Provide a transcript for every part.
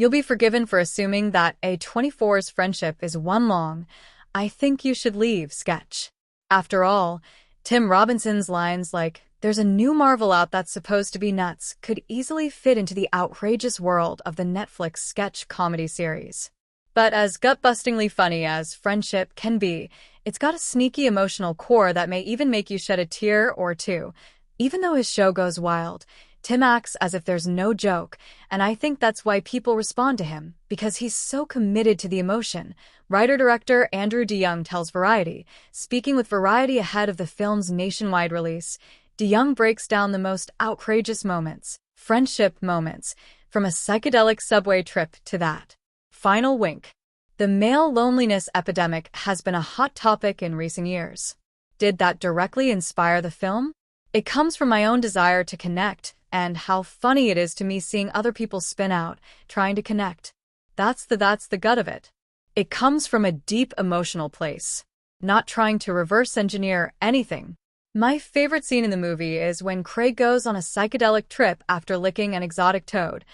You'll be forgiven for assuming that A24's friendship is one long, "I think you should leave" sketch. After all, Tim Robinson's lines like, "There's a new Marvel out that's supposed to be nuts," could easily fit into the outrageous world of the Netflix sketch comedy series. But as gut-bustingly funny as friendship can be, it's got a sneaky emotional core that may even make you shed a tear or two. Even though his show goes wild, Tim acts as if there's no joke, and I think that's why people respond to him, because he's so committed to the emotion. Writer-director Andrew DeYoung tells Variety, speaking with Variety ahead of the film's nationwide release, DeYoung breaks down the most outrageous moments, friendship moments, from a psychedelic subway trip to that final wink. The male loneliness epidemic has been a hot topic in recent years. Did that directly inspire the film? It comes from my own desire to connect, and how funny it is to me seeing other people spin out, trying to connect. That's the gut of it. It comes from a deep emotional place, not trying to reverse engineer anything. My favorite scene in the movie is when Craig goes on a psychedelic trip after licking an exotic toad,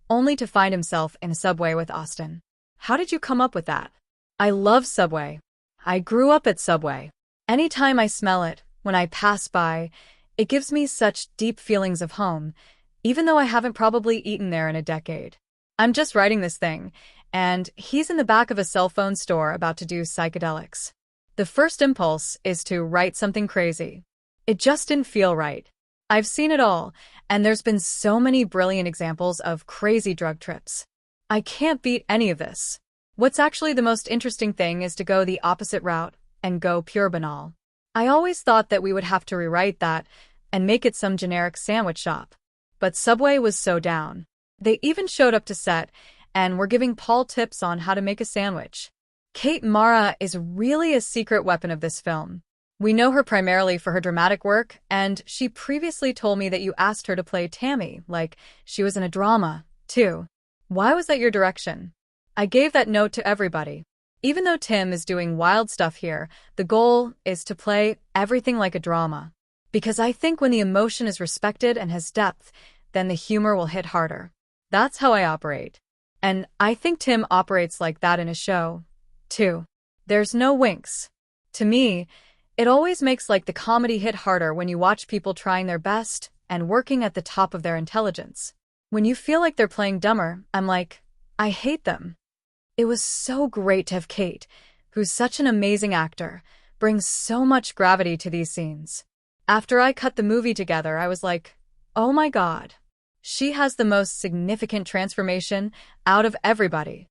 only to find himself in a subway with Austin. How did you come up with that? I love Subway. I grew up at Subway. Anytime I smell it, when I pass by, it gives me such deep feelings of home, even though I haven't probably eaten there in a decade. I'm just writing this thing, and he's in the back of a cell phone store about to do psychedelics. The first impulse is to write something crazy. It just didn't feel right. I've seen it all, and there's been so many brilliant examples of crazy drug trips. I can't beat any of this. What's actually the most interesting thing is to go the opposite route and go pure banal. I always thought that we would have to rewrite that and make it some generic sandwich shop. But Subway was so down. They even showed up to set and were giving Paul tips on how to make a sandwich. Kate Mara is really a secret weapon of this film. We know her primarily for her dramatic work, and she previously told me that you asked her to play Tammy, like she was in a drama, too. Why was that your direction? I gave that note to everybody. Even though Tim is doing wild stuff here, the goal is to play everything like a drama. Because I think when the emotion is respected and has depth, then the humor will hit harder. That's how I operate. And I think Tim operates like that in a show, too. There's no winks. To me, it always makes like the comedy hit harder when you watch people trying their best and working at the top of their intelligence. When you feel like they're playing dumber, I'm like, I hate them. It was so great to have Kate, who's such an amazing actor, bring so much gravity to these scenes. After I cut the movie together, I was like, oh my God. She has the most significant transformation out of everybody.